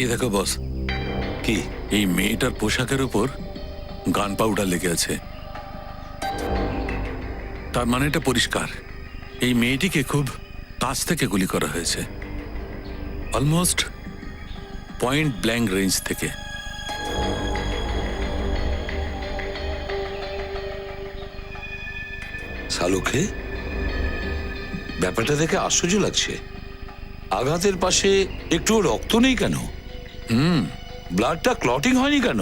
এই দেখো বস, কি? এই মেয়েটার পোশাকের উপর গান পাউডার লেগে আছে। তার মানে এটা পরিষ্কার, এই মেয়েটিকে খুব কাছ থেকে গুলি করা হয়েছে, অলমোস্ট পয়েন্ট ব্ল্যাঙ্ক রেঞ্জ থেকে। শালুকে, ব্যাপারটা দেখে আশ্চর্য লাগছে। আঘাতের পাশে একটু রক্ত নেই কেন? ব্লাডটা ক্লটিং হয়নি কেন?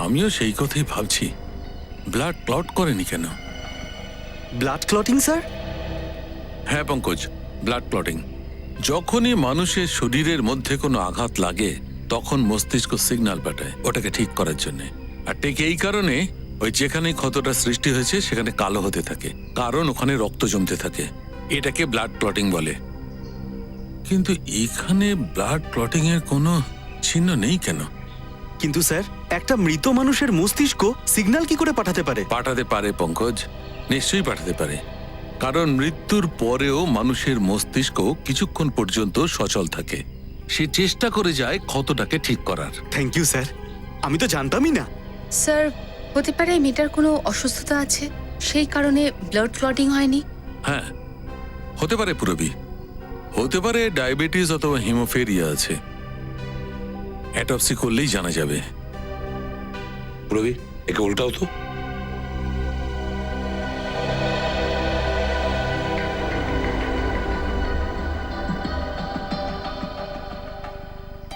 আমিও সেই কথাই ভাবছি, ব্লাড ক্লট করেনি কেন? Blood clotting sir? হ্যাঁ পঙ্কজ, ব্লাড ক্লটিং। যখনই মানুষের শরীরের মধ্যে কোনো আঘাত লাগে তখন মস্তিষ্ক সিগন্যাল পাঠায় ওটাকে ঠিক করার জন্য। আর ঠিক এই কারণে ওই যেখানে ক্ষতটা সৃষ্টি হয়েছে সেখানে কালো হতে থাকে, কারণ ওখানে রক্ত জমতে থাকে। এটাকে ব্লাড ক্লটিং বলে। কিন্তু এখানে ব্লাড ক্লটিং এর কোনো চিহ্ন নেই কেন? কিন্তু স্যার, একটা মৃত মানুষের মস্তিষ্ক সিগন্যাল কি করে পাঠাতে পারে? পাঠাতে পারে পঙ্কজ, নিশ্চয়ই পাঠাতে পারে, কারণ মৃত্যুর পরেও মানুষের মস্তিষ্ক কিছুক্ষণ পর্যন্ত সচল থাকে। সে চেষ্টা করে যায় ক্ষতটাকে ঠিক করার। থ্যাংক ইউ স্যার, আমি তো জানতামই না। স্যার, হতে পারে মেয়েটার কোনো অসুস্থতা আছে, সেই কারণে ব্লাড ক্লটিং হয়নি। হ্যাঁ, হতে পারে পুরবি, হতে পারে ডায়াবেটিস অথবা হিমোফেরিয়া আছে। অ্যাটপসি করলেই জানা যাবে। রবি, একে উল্টাও তো।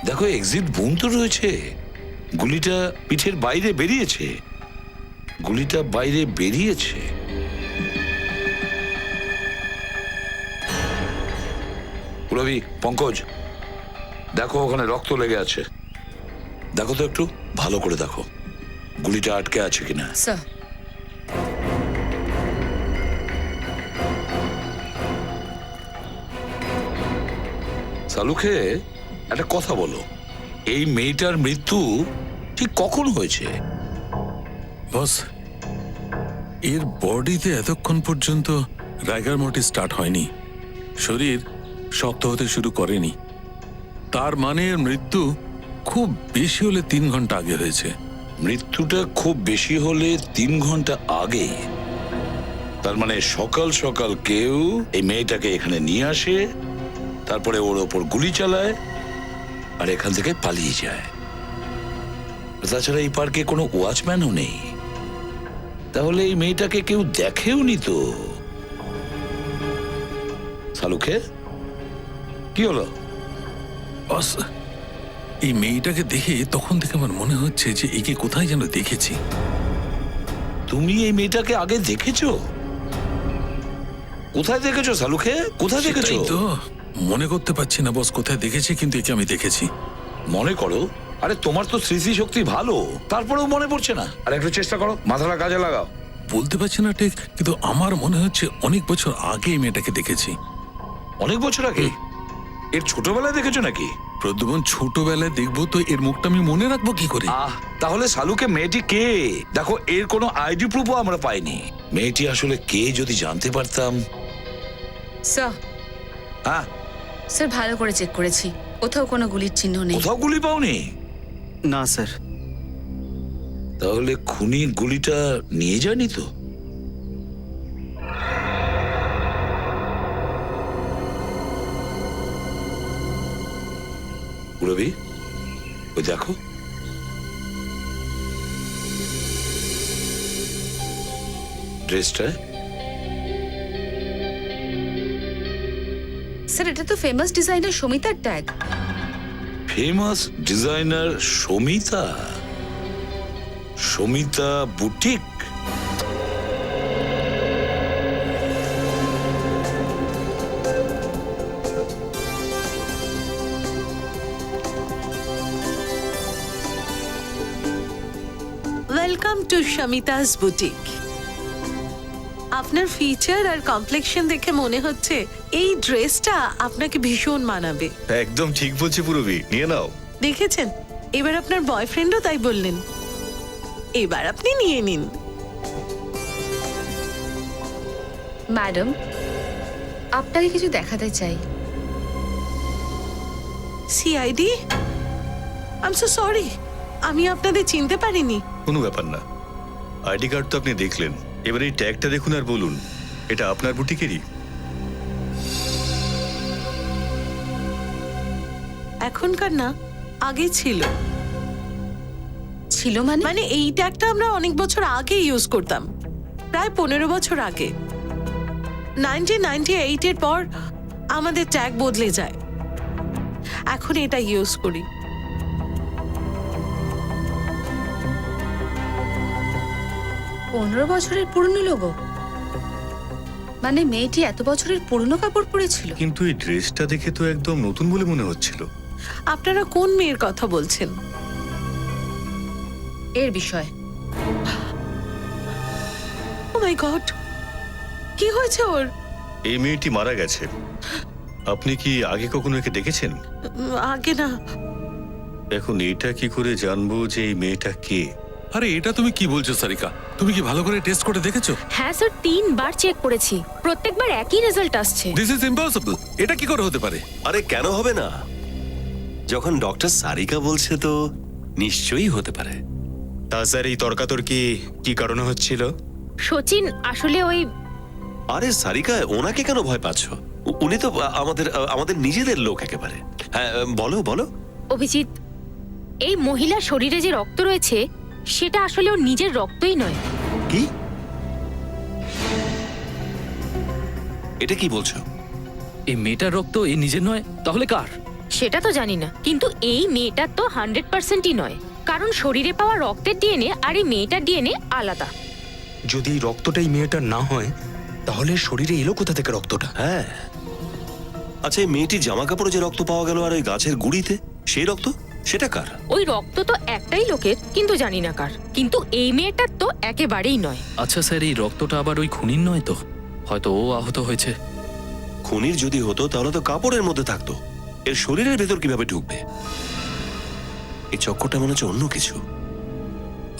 দেখো, এক্সিট বুম তো রয়েছে। গুলিটা পিঠের বাইরে বেরিয়েছে, গুলিটা বাইরে বেরিয়েছে। রবি, পঙ্কজ, দেখো ওখানে রক্ত লেগে আছে। দেখো তো একটু ভালো করে দেখো, গুলিটা আটকে আছে কিনা। স্যার, সালুকে, একটা কথা বলো, এই মেয়েটার মৃত্যু ঠিক কখন হয়েছে? বস, এর বডিতে এতক্ষণ পর্যন্ত রাইগার মোটিভ স্টার্ট হয়নি, শরীর শক্ত হতে শুরু করেনি। তার মানে এর মৃত্যু খুব বেশি হলে 3 ঘন্টা আগে হয়েছে। মৃত্যুটা খুব বেশি হলে 3 ঘন্টা আগে। তার মানে সকাল সকাল কেউ এই মেয়েটাকে এখানে নিয়ে আসে, তারপরে ওর ওপর গুলি চালায় আর এখান থেকে পালিয়ে যায়। তাছাড়া এই পার্কে কোনো ওয়াচম্যানও নেই, তাহলে এই মেয়েটাকে কেউ দেখেও নি তো। সালুকে, কি হলো? বস, এই মেয়েটাকে দেখে তখন থেকে আমার মনে হচ্ছে যে একে কোথায় যেন দেখেছি। তুমি এই মেয়েটাকে আগে দেখেছো? কোথায় দেখেছো সালুকে, কোথায় দেখেছো? সেটাই তো মনে করতে পারছি না বস, কোথায় দেখেছি, কিন্তু একে আমি দেখেছি। মনে করো? আরে তোমার তো স্মৃতি শক্তি ভালো, তারপরেও মনে পড়ছে না। আর একটু চেষ্টা করো, মাথাটা কাজে লাগাও। বলতে পারছি না ঠিক, কিন্তু আমার মনে হচ্ছে অনেক বছর আগে এই মেয়েটাকে দেখেছি। অনেক বছর আগে? এর ছোটবেলায় দেখেছো নাকি? প্রদ্যুমন, ছোটবেলায় দেখবো তো এর মুখটা আমি মনে রাখবো কি করে? তাহলে সালুকে মেয়েটি কে? দেখো, এর কোনো আইডি প্রুফও আমরা পাইনি। মেয়েটি আসলে কে যদি জানতে পারতাম। স্যার, হ্যাঁ স্যার ভালো করে চেক করেছি, কোথাও কোনো গুলির চিহ্ন নেই। কোথাও গুলি পাওনি? না স্যার। তাহলে খুনি গুলিটা নিয়ে যায়নি তো? রবি, ওই দেখো, ড্রেসটা। স্যার, এটা তো ফেমাস ডিজাইনার সমিতার ট্যাগ। Famous designer Samita? Samita boutique? Welcome to Shamita's boutique. আপনার ফিচার আর কমপ্লেক্সন দেখে মনে হচ্ছে এই ড্রেসটা আপনাকে ভীষণ মানাবে। একদম ঠিক বলছি পুরবি, নিয়ে নাও। দেখেছেন, এবার আপনার বয়ফ্রেন্ডও তাই বললেন। এবার আপনি নিয়ে নিন। ম্যাডাম, আপনাকে কিছু দেখাতে চাই। CID? I am so sorry, আমি আপনাদের চিনতে পারিনি। কোনো ব্যাপার না, আইডি কার্ড তো আপনি দেখলেন, এবার এই ট্যাগটা দেখুন আর বলুন এটা আপনার বুটিকেরই। এখনকার না, আগে ছিল। ছিল মানে? মানে এই ট্যাগটা আমরা অনেক বছর আগে ইউজ করতাম, প্রায় 15 বছর আগে। 1998 এর পর আমাদের ট্যাগ বদলে যায়, এখন এটা ইউজ করি। 15 বছরের পুরনো লোগো? মানে মেয়েটি এত বছরের পুরনো কাপড় পরেছিল? কিন্তু এই ড্রেসটা দেখে তো একদম নতুন বলে মনে হচ্ছিল। আপনারা কোন মেয়ের কথা বলছেন? এর বিষয় ও মাই গড, কি হয়েছে ওর? এই মেয়েটি মারা গেছে। আপনি কি আগে কখনো একে দেখেছেন? আগে না। এখন এটা কি করে জানবো যে এই মেয়েটা কে? আরে এটা তুমি কি বলছো সারিকা? তুমি কি ভালো করে টেস্ট করে দেখেছো? হ্যাঁ স্যার, 3 বার চেক করেছি, প্রত্যেকবার একই রেজাল্ট আসছে। This is impossible. এটা কি করে হতে পারে? আরে কেন হবে না? যখন ডক্টর সারিকা বলছে তো নিশ্চয়ই হতে পারে। তা স্যার এই তর্কাতর্কি কি কারণে হচ্ছিল? সচিন আসলে ওই আরে সারিকা, ওনাকে কেন ভয় পাচ্ছ? উনি তো আমাদের নিজেদের লোক একেবারে। হ্যাঁ, বলো বলো। অভিজিৎ, এই মহিলার শরীরে যে রক্ত রয়েছে সেটা আসলে ওর নিজের রক্তই নয়। কি? এটা কি বলছো? এই মেয়েটার রক্ত এই নিজের নয়, তাহলে কার? সেটা তো জানি না, কিন্তু এই মেয়েটার তো 100%ই নয়, কারণ শরীরে পাওয়া রক্তের ডিএনএ আর এই মেয়েটার ডিএনএ আলাদা। যদি এই রক্তটাই মেয়েটার না হয় তাহলে শরীরে এলো কোথা থেকে রক্তটা? হ্যাঁ, আচ্ছা, এই মেয়েটির জামা কাপড়ে যে রক্ত পাওয়া গেল আর ওই গাছের গুড়িতে সেই রক্ত, সেটা কার? ওই রক্ত তো একটাই লোকের, কিন্তু জানি না কার। কিন্তু এই মেয়েটার তো একেবারেই নয়। আচ্ছা স্যার, এই রক্তটা আবার ওই খুনির নয় তো? হয়তো ও আহত হয়েছে। খুনির যদি হতো তাহলে তো কাপড়ের মধ্যে থাকতো, এর শরীরের ভেতর কিভাবে ঢুকবে? এই চক্করটা মনে হচ্ছে অন্য কিছু।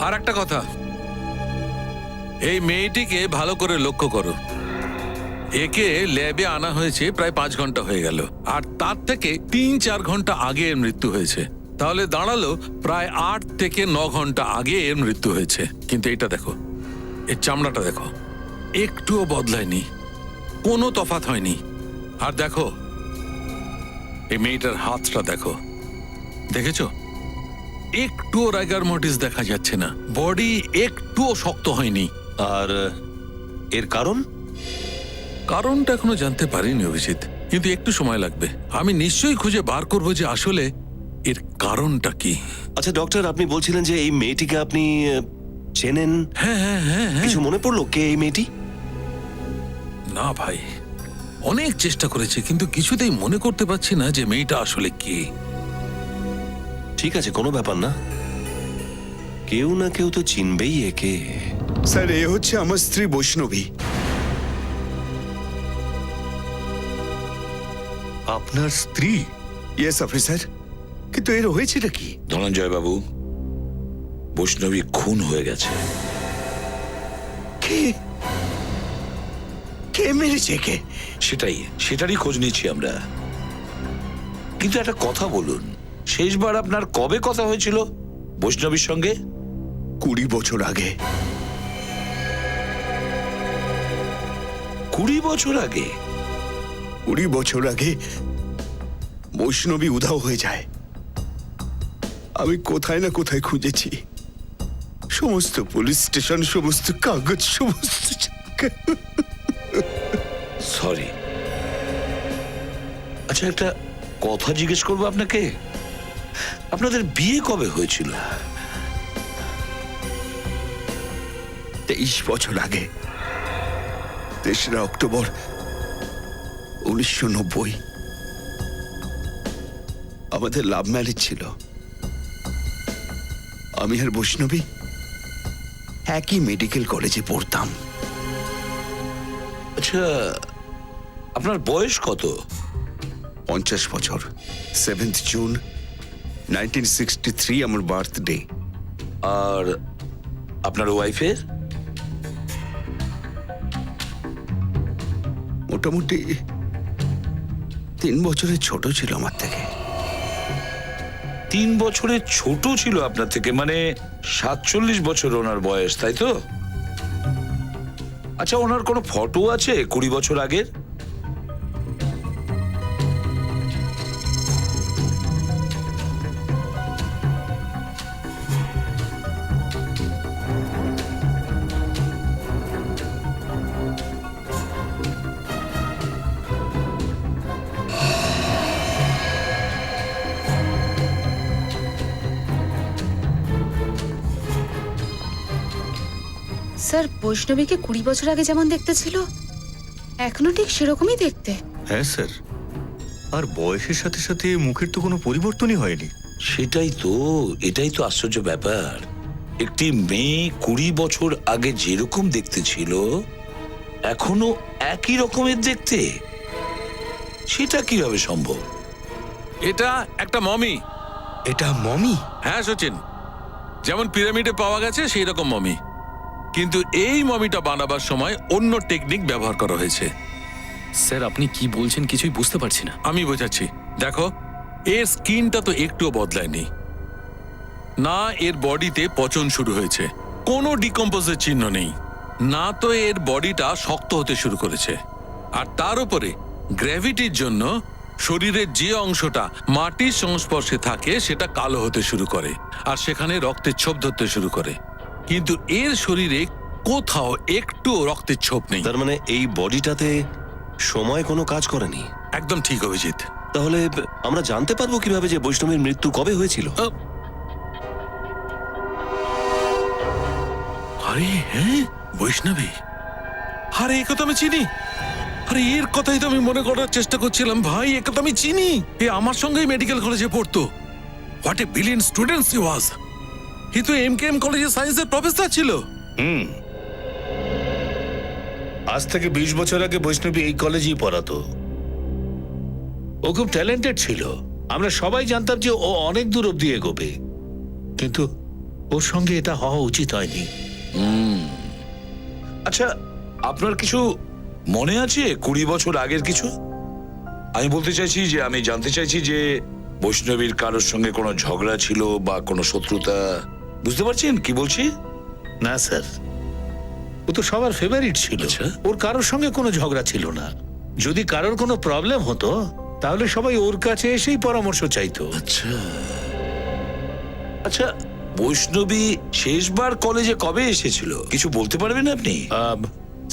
আর একটা কথা, এই মেয়েটিকে ভালো করে লক্ষ্য করো। একে ল্যাবে আনা হয়েছে প্রায় 5 ঘন্টা হয়ে গেল, আর তার থেকে 3-4 ঘন্টা আগে এর মৃত্যু হয়েছে। তাহলে দাঁড়ালো প্রায় 8 থেকে 9 ঘন্টা আগে এর মৃত্যু হয়েছে। কিন্তু এটা দেখো, এর চামড়াটা দেখো, একটুও বদলায়নি, কোনো তফাৎ হয়নি। আর দেখো এই মেয়েটার হাতটা দেখো, দেখেছো? একটুও রাইগার মর্টিস দেখা যাচ্ছে না, বডি একটুও শক্ত হয়নি। আর এর কারণ? কারণটা এখনো জানতে পারিনি অভিজিৎ, কিন্তু একটু সময় লাগবে। আমি নিশ্চয়ই খুঁজে বার করব যে আসলে এর কারণটা কি। আচ্ছা ডক্টর, আপনি বলছিলেন যে এই মেয়েটিকে আপনি চেনেন। হ্যাঁ হ্যাঁ হ্যাঁ হ্যাঁ। কিছু মনে পড়লো কে এই মেয়েটি? না ভাই, অনেক চেষ্টা করেছি কিন্তু কিছুতেই মনে করতে পারছি না যে মেয়েটা আসলে কে। ঠিক আছে, কোনো ব্যাপার না, কেউ না কেউ তো চিনবেই একে। স্যার এ হচ্ছে আমার স্ত্রী বৈষ্ণবী। আপনার স্ত্রী? ইয়েস অফিসার, কিন্তু এর হয়েছেটা কি? ধনঞ্জয় বাবু, বৈষ্ণবী খুন হয়ে গেছে। কে কে মেরেছে কে? সেটারই খোঁজ নিচ্ছি আমরা। কিন্তু একটা কথা বলুন, শেষবার আপনার কবে কথা হয়েছিল বৈষ্ণবীর সঙ্গে? 20 বছর আগে। 20 বছর আগে? 20 বছর আগে বৈষ্ণবী উধাও হয়ে যায়। আমি কোথায় না কোথায় খুঁজেছি, সমস্ত পুলিশ স্টেশন, সমস্ত কাগজ, সমস্ত সরি। আচ্ছা একটা কথা জিজ্ঞেস করবো আপনাকে, আপনাদের বিয়ে কবে হয়েছিল? 23 বছর আগে, 3রা অক্টোবর 1990। আমাদের লাভ ম্যারেজ ছিল। আমি আর বৈষ্ণবী একই মেডিকেল কলেজে পড়তাম। আচ্ছা আপনার বয়স কত? 50 বছর। 7th জুন 1963 আমার বার্থডে। আর আপনার ওয়াইফের? মোটামুটি 3 বছরের ছোট ছিল আমার থেকে। 3 বছরের ছোট ছিল আপনার থেকে, মানে 47 বছর ওনার বয়স, তাই তো? আচ্ছা, ওনার কোনো ফটো আছে 20 বছর আগের? স্যার, বৈষ্ণবীকে 20 বছর আগে যেমন দেখতে ছিল এখনো ঠিক সেরকমই দেখতে। হ্যাঁ স্যার, আর বয়সের সাথে সাথে মুখের তো কোনো পরিবর্তনই হয়নি। এটাই তো আশ্চর্য ব্যাপার। একটি মেয়ে 20 বছর আগে যেরকম দেখতে ছিল এখনো একই রকমের দেখতে, সেটা কিভাবে সম্ভব? এটা একটা মমি। এটা মমি? হ্যাঁ সচিন, যেমন পিরামিডে পাওয়া গেছে সেই রকম মমি, কিন্তু এই মমিটা বানাবার সময় অন্য টেকনিক ব্যবহার করা হয়েছে। স্যার আপনি কি বলছেন কিছুই বুঝতে পারছি না। আমি বোঝাচ্ছি, দেখো, এর স্কিনটা তো একটুও বদলায়নি, না এর বডিতে পচন শুরু হয়েছে, কোনো ডিকম্পোজের চিহ্ন নেই, না তো এর বডিটা শক্ত হতে শুরু করেছে। আর তার উপরে গ্র্যাভিটির জন্য শরীরের যে অংশটা মাটির সংস্পর্শে থাকে সেটা কালো হতে শুরু করে, আর সেখানে রক্তের ছোপ ধরতে শুরু করে। কিন্তু এর শরীরে কোথাও একটু রক্তের ছোপ নেই। তার মানে এই বডিটাতে সময় কোনো কাজ করেনি। একদম ঠিক অভিজিৎ। তাহলে আমরা জানতে পারবো কিভাবে যে বৈষ্ণবীর মৃত্যু কবে হয়েছিল? আরে হ্যাঁ, বৈষ্ণবী, আরে একে তো আমি চিনি। আরে এর কথাই তো আমি মনে করার চেষ্টা করছিলাম। ভাই, একে তো আমি চিনি, এ আমার সঙ্গেই মেডিকেল কলেজে পড়তো। What a brilliant student he was. He তো এমকেএম কলেজে সায়েন্সের প্রফেসর ছিল। আজ থেকে 20 বছর আগে বৈষ্ণবী এই কলেজেই পড়াতো। ও খুব ট্যালেন্টেড ছিল, আমরা সবাই জানতাম যে ও অনেক দূর অব্দি এগোবে, কিন্তু ওর সঙ্গে এটা হওয়া উচিত হয়নি। আচ্ছা, আপনার কিছু মনে আছে 20 বছর আগের কিছু? আমি বলতে চাইছি যে, আমি জানতে চাইছি যে বৈষ্ণবীর কারোর সঙ্গে কোনো ঝগড়া ছিল বা কোনো শত্রুতা। বুঝতে পারছেন কি বলছি? না স্যার, ও তো সবার ফেভারিট ছিল। আচ্ছা। ওর কারোর সঙ্গে কোনো ঝগড়া ছিল না। যদি কারোর কোনো প্রবলেম হতো তাহলে সবাই ওর কাছে এসেই পরামর্শ চাইতো। আচ্ছা আচ্ছা, বৈষ্ণবী শেষবার কলেজে কবে এসেছিল কিছু বলতে পারবেন আপনি?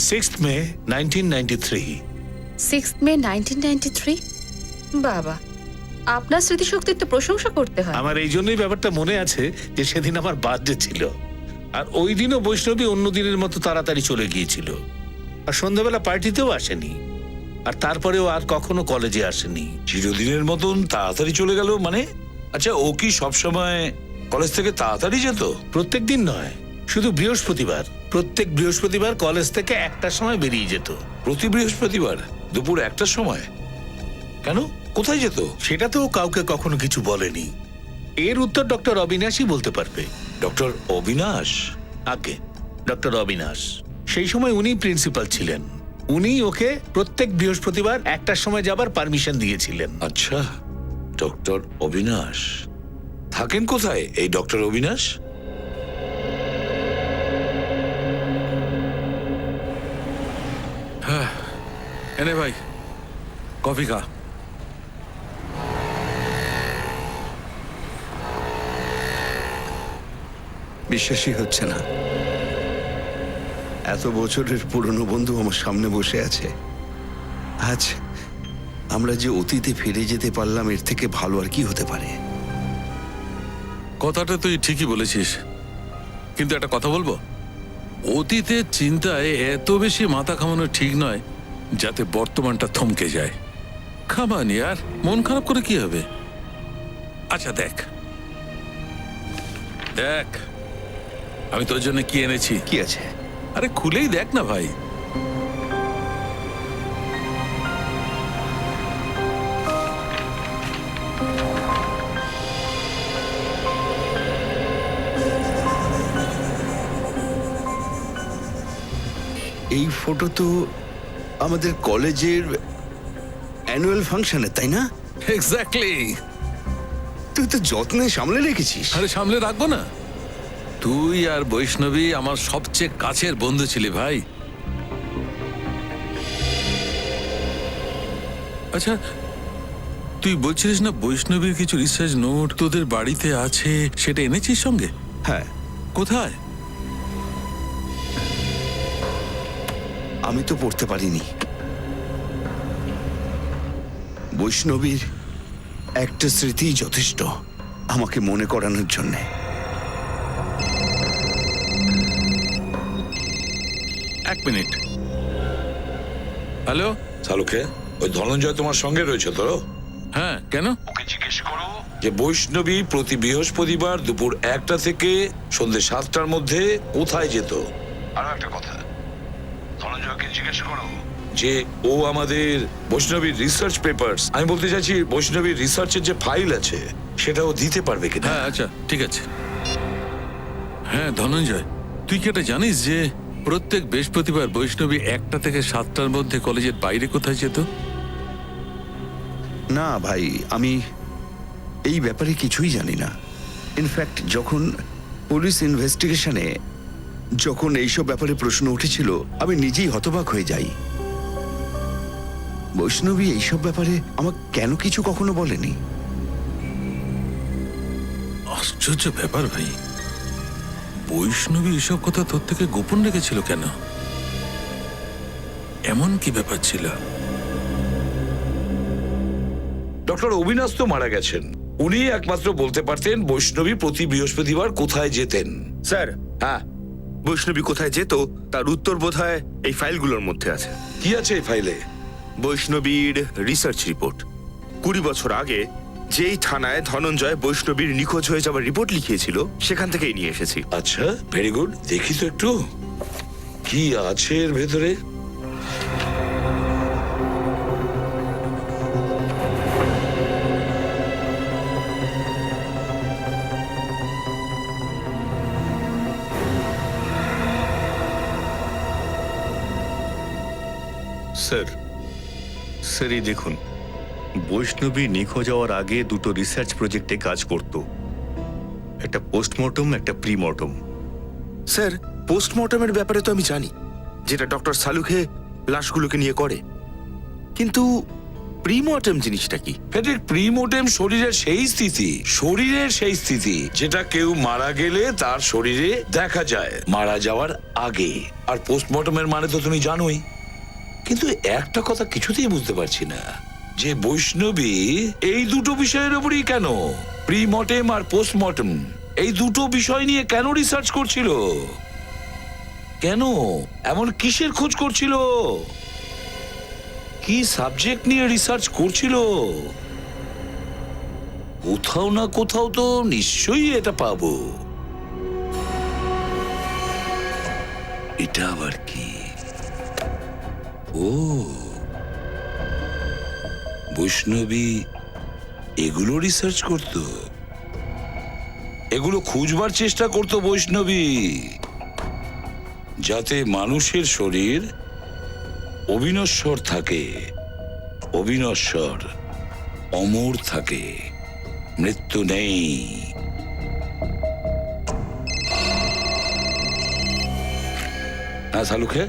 6th মে 1993। 6th মে 1993? বাবা, আপনার স্মৃতিশক্তির তো প্রশংসা করতে হয়। আমার এই জন্যই ব্যাপারটা মনে আছে যে সেদিন আমার বার্থডে ছিল, আর ওই দিনও বৈষ্ণবী অন্য দিনের মতো তাড়াতাড়ি চলে গিয়েছিল, আর সন্ধ্যাবেলা পার্টিতেও আসেনি, আর তারপরেও আর কখনো কলেজে আসেনি। চিরদিনের মতন তাড়াতাড়ি চলে গেল মানে? আচ্ছা, ও কি সবসময় কলেজ থেকে তাড়াতাড়ি যেত? প্রত্যেক দিন নয়, শুধু বৃহস্পতিবার। প্রত্যেক বৃহস্পতিবার কলেজ থেকে 1টার সময় বেরিয়ে যেত। প্রতি বৃহস্পতিবার দুপুর 1টার সময়? কেন, কোথায় যেত? সেটা তো কাউকে কখনো কিছু বলেনি। এর উত্তর ডক্টর অবিনাশই বলতে পারবে। ডক্টর অবিনাশ? আগে ডক্টর অবিনাশ, সেই সময় উনি প্রিন্সিপাল ছিলেন। উনি ওকে প্রত্যেক বৃহস্পতিবার 1টার সময় যাবার পারমিশন দিয়েছিলেন। আচ্ছা, ডক্টর অবিনাশ থাকেন কোথায় এই ডক্টর অবিনাশ? এনে ভাই, কফি খা। বিশ্বাসই হচ্ছে না, এত বছরের পুরনো বন্ধু আমার সামনে বসে আছে। আজ আমরা যে অতীতে ফিরে যেতে পারলাম, এর থেকে ভালো আর কি হতে পারে? কথাটা তুই ঠিকই বলেছিস, কিন্তু একটা কথা বলবো, অতীতের চিন্তায় এত বেশি মাথা ঘামানো ঠিক নয় যাতে বর্তমানটা থমকে যায়। খামানি আর মন খারাপ করে কি হবে? আচ্ছা দেখ দেখ, আমি তোর জন্য কি এনেছি। কি আছে? আরে খুলেই দেখ না ভাই। এই ফটো তো আমাদের কলেজের অ্যানুয়াল ফাংশনের, তাই না? এক্স্যাক্টলি। তুই তো যত্নে সামলে রেখেছিস। আরে সামলে রাখবো না? তুই আর বৈষ্ণবী আমার সবচেয়ে কাছের বন্ধু ছিলি ভাই। আচ্ছা, তুই বলছিলিস না বৈষ্ণবীর কিছু রিসার্চ নোট তোদের বাড়িতে আছে, সেটা এনেছিস সঙ্গে? হ্যাঁ, কোথায়? আমি তো পড়তে পারিনি। বৈষ্ণবীর একটা স্মৃতি যথেষ্ট আমাকে মনে করানোর জন্যে। এক মিনিট। হ্যালো। শালুকে, ওই ধনঞ্জয় তোমার সঙ্গে রয়েছে তো? হ্যাঁ, কেন? ওকে জিজ্ঞেস করো যে বৈষ্ণবী প্রতি বৃহস্পতিবার দুপুর 1টা থেকে সন্ধ্যে 7টার মধ্যে কোথায় যেত। আরো একটা কথা, ধনঞ্জয়কে জিজ্ঞেস করো যে ও আমাদের বৈষ্ণবীর রিসার্চ পেপারস, আমি বলতে চাইছি বৈষ্ণবীর রিসার্চের যে ফাইল আছে সেটাও দিতে পারবে কিনা। হ্যাঁ, আচ্ছা, ঠিক আছে। হ্যাঁ ধনঞ্জয়, তুই কি এটা জানিস যে প্রত্যেক বৃহস্পতিবার বৈষ্ণবী 1টা থেকে 7টার মধ্যে কলেজের বাইরে কোথায় যেত? না ভাই, আমি এই ব্যাপারে কিছুই জানি না। ইনফ্যাক্ট যখন পুলিশ ইনভেস্টিগেশনে যখন এইসব ব্যাপারে প্রশ্ন উঠেছিল, আমি নিজেই হতবাক হয়ে যাই। বৈষ্ণবী এইসব ব্যাপারে আমাকে কেন কিছু কখনো বলেনি। আশ্চর্য ব্যাপার ভাই, বৈষ্ণবী এসব কথা তোর থেকে গোপন রেখেছিল কেন? এমন কি ব্যাপার ছিল? ডক্টর অবিনাশ তো মারা গেছেন, উনি একমাত্র বলতে পারতেন বৈষ্ণবী প্রতি বৃহস্পতিবার কোথায় যেতেন। স্যার, হ্যাঁ, বৈষ্ণবী কোথায় যেত তার উত্তর বোধহয় এই ফাইলগুলোর মধ্যে আছে। কি আছে এই ফাইলে? বৈষ্ণবীর রিসার্চ রিপোর্ট। 20 বছর আগে যেই থানায় ধনঞ্জয় বৈষ্ণবীর নিখোঁজ হয়ে যাওয়ার রিপোর্ট লিখিয়েছিল, সেখান থেকেই নিয়ে এসেছি। আচ্ছা, ভেরি গুড। দেখি তো একটু কি আছে এর ভেতরে। স্যার, স্যার এই দেখুন, বৈষ্ণবী নিখোঁজ হওয়ার আগে দুটো রিসার্চ প্রজেক্টে কাজ করত, একটা পোস্টমর্টম, একটা প্রিমর্টম। স্যার, পোস্টমর্টমের ব্যাপারে তো আমি জানি, যেটা ডক্টর সালুখে লাশগুলোকে নিয়ে করে, কিন্তু প্রিমর্টম জিনিসটা কি? ফেডরিক, প্রিমোর্টেম শরীরের সেই স্থিতি যেটা কেউ মারা গেলে তার শরীরে দেখা যায় মারা যাওয়ার আগে। আর পোস্টমর্টমের মানে তো তুমি জানোই। কিন্তু একটা কথা কিছুতেই বুঝতে পারছি না, যে বৈষ্ণবী এই দুটো বিষয়ের উপরই কেন, প্রিমর্টেম আর পোস্টমর্টম, এই দুটো বিষয় নিয়ে কেন রিসার্চ করছিল? কেন? এমন কিসের খোঁজ করছিল? কি সাবজেক্ট নিয়ে রিসার্চ করছিল? কোথাও না কোথাও তো নিশ্চয়ই এটা পাবো। এটা আবার কি? ও, বৈষ্ণবী এগুলো রিসার্চ করত, এগুলো খুঁজবার চেষ্টা করত বৈষ্ণবী, যাতে মানুষের শরীর অবিনশ্বর থাকে, অবিনশ্বর অমর থাকে, মৃত্যু নেই। হ্যাঁ শালুখে,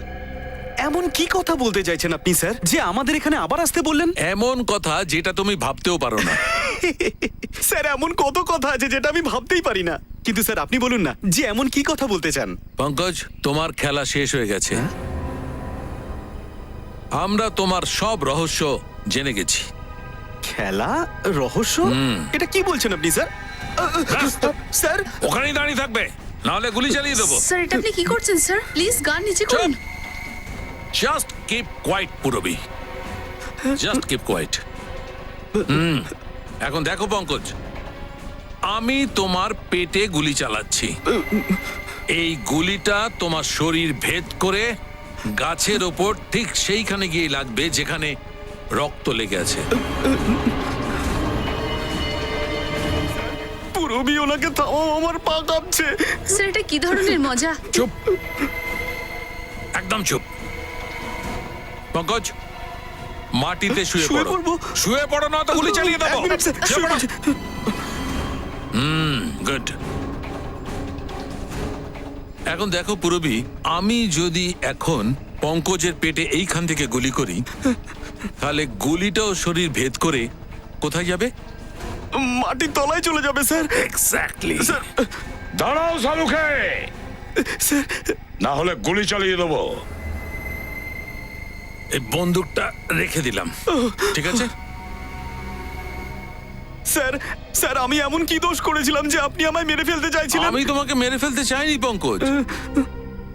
এমন কি কথা বলতে চাইছেন আপনি স্যার, যে আমাদের এখানে আবার আসতে বললেন? এমন কথা যেটা তুমি ভাবতেও পারো না। স্যার, এমন কত কথা আছে যেটা আমি ভাবতেই পারি না, কিন্তু স্যার আপনি বলুন না যে এমন কি কথা বলতে চান। পঙ্কজ, তোমার খেলা শেষ হয়ে গেছে। আমরা তোমার সব রহস্য জেনে গেছি। খেলা রহস্য? এটা কি বলছেন আপনি স্যার? স্যার, ওখানেই দাঁড়িয়ে থাকবে, নাহলে গুলি চালিয়ে দেবো। স্যার, এটা আপনি কি করছেন স্যার? প্লিজ গান নিচে করুন। জাস্ট কিপ কোয়াইট পুরবি, জাস্ট কিপ কোয়াইট। এখন দেখো পঙ্কজ, আমি তোমার পেটে গুলি চালাচ্ছি। এই গুলিটা তোমার শরীর ভেদ করে গাছের ওপর ঠিক সেইখানে গিয়ে লাগবে যেখানে রক্ত লেগে আছে। পুরবি, ওনাকে থামাও, আমার পা কাঁপছে। স্যার, এটা কি ধরনের মজা? চুপ, একদম চুপ। পঙ্কজ, মাটিতে শুয়ে পড়ো। শুয়ে পড়ো, না তো গুলি চালিয়ে দেবো। শুয়ে পড়ো। গুড। এখন দেখো পুরবী, আমি যদি এখন পঙ্কজের পেটে এইখান থেকে গুলি করি, তাহলে গুলিটাও শরীর ভেদ করে কোথায় যাবে? মাটির তলায় চলে যাবে স্যার। এক্স্যাক্টলি। স্যার, দাঁড়াও শালুখে, স্যার, না হলে গুলি চালিয়ে দেবো। এই বন্দুকটা রেখে দিলাম, ঠিক আছে? স্যার, স্যার, আমি এমন কি দোষ করেছিলাম যে আপনি আমায় মেরে ফেলতে চাইছিলেন? আমি তোমাকে মেরে ফেলতে চাইনি পঙ্কজ,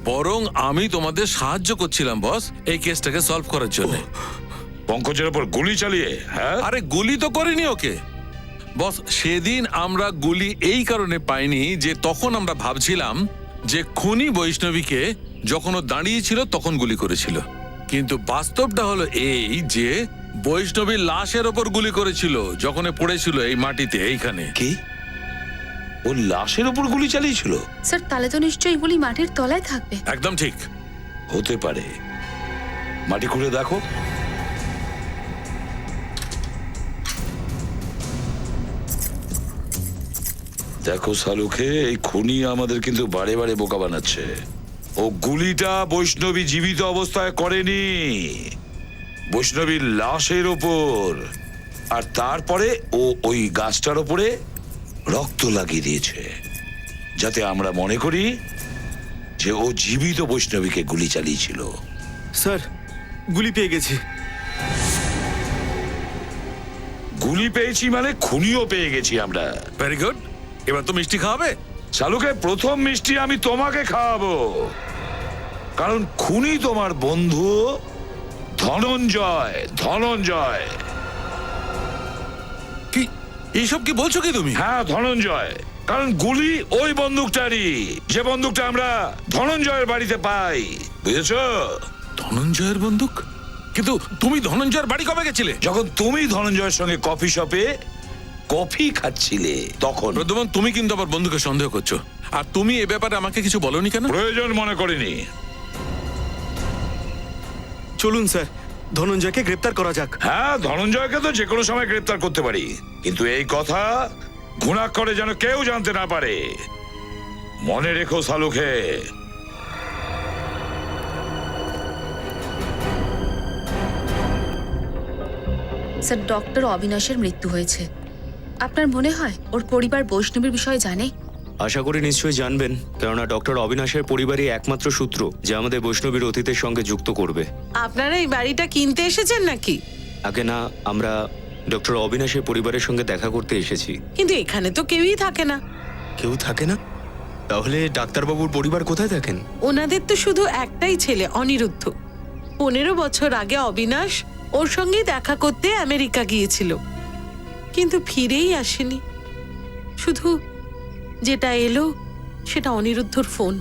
বরং আমি তোমাদের সাহায্য করছিলাম বস, এই কেসটাকে সলভ করার জন্য। পঙ্কজের ওপর গুলি চালিয়ে? হ্যাঁ, আরে গুলি তো করিনি ওকে বস। সেদিন আমরা গুলি এই কারণে পাইনি যে তখন আমরা ভাবছিলাম যে খুনি বৈষ্ণবীকে যখন ও দাঁড়িয়েছিল তখন গুলি করেছিল, কিন্তু বাস্তবটা হলো এই যে বৈষ্ণবীর লাশের ওপর গুলি করেছিল যখন এ পড়েছিল এই মাটিতে এইখানে। কি ও লাশের ওপর গুলি চালিয়েছিল? স্যার তাহলে তো নিশ্চয়ই এগুলি মাটির তলায় থাকবে। একদম ঠিক। হতে পারে, মাটি খুঁড়ে দেখো। দেখো শালুখে, এই খুনি আমাদের কিন্তু বারে বারে বোকা বানাচ্ছে। ও গুলিটা বৈষ্ণবী জীবিত অবস্থায় করেনি, বৈষ্ণবীর লাশের ওপর, আর তারপরে ও ওই গাছটার ওপরে রক্ত লাগিয়ে দিয়েছে, যাতে আমরা মনে করি যে ও জীবিত বৈষ্ণবীকে গুলি চালিয়েছিল। স্যার, গুলি পেয়ে গেছি। গুলি পেয়েছি মানে খুনিও পেয়ে গেছি আমরা। Very good. এবার তো মিষ্টি খাওয়াবে? শালুকে, প্রথম মিষ্টি আমি তোমাকে খাওয়াবো, কারণ খুনি তোমার বন্ধু ধনঞ্জয়। ধনঞ্জয়। কি এইসব কি বলছো কি তুমি? হ্যাঁ, ধনঞ্জয়। কারণ গুলি ওই বন্দুকটারই, যে বন্দুকটা আমরা ধনঞ্জয়ের বাড়িতে পাই, বুঝেছো? ধনঞ্জয়ের বন্দুক? কিন্তু তুমি ধনঞ্জয়ের বাড়ি কবে গেছিলে? যখন তুমি ধনঞ্জয়ের সঙ্গে কফি শপে কফি খাচ্ছিলে তখন। প্রদ্যুম্ন, তুমি কিন্তু আমার বন্ধুকে সন্দেহ করছো, আর তুমি এ ব্যাপারে আমাকে কিছু বলনি কেন? প্রয়োজন মনে করিনি। চলুন স্যার, ধনঞ্জয়কে গ্রেপ্তার করা যাক। হ্যাঁ, ধনঞ্জয়কে তো যে কোনো সময় গ্রেপ্তার করতে পারি, কিন্তু এই কথা ঘুণাক্ষরে যেন কেউ জানতে না পারে। মনে রেখো শালুখে। স্যার, ডক্টর অবিনাশের মৃত্যু হয়েছে। আপনার মনে হয় ওর পরিবার বৈষ্ণবীর বিষয়ে জানে? আশা করি নিশ্চয়ই জানবেন, কেননা ডক্টর অবিনাশের পরিবারই একমাত্র সূত্র যে আমাদের বৈষ্ণবীর অতীতের সঙ্গে যুক্ত করবে। আপনারা এই বাড়িটা কিনতে এসেছেন নাকি? আগে না, আমরা ডক্টর অবিনাশের পরিবারের সঙ্গে দেখা করতে এসেছি। কিন্তু এখানে তো কেউই থাকে না। কেউ থাকে না? তাহলে ডাক্তারবাবুর পরিবার কোথায় থাকেন? ওনাদের তো শুধু একটাই ছেলে, অনিরুদ্ধ। 15 বছর আগে অবিনাশ ওর সঙ্গে দেখা করতে আমেরিকা গিয়েছিল, কিন্তু ফিরেই আসেনি। শুধু যেটা এলো সেটা অনিরুদ্ধর ফোন,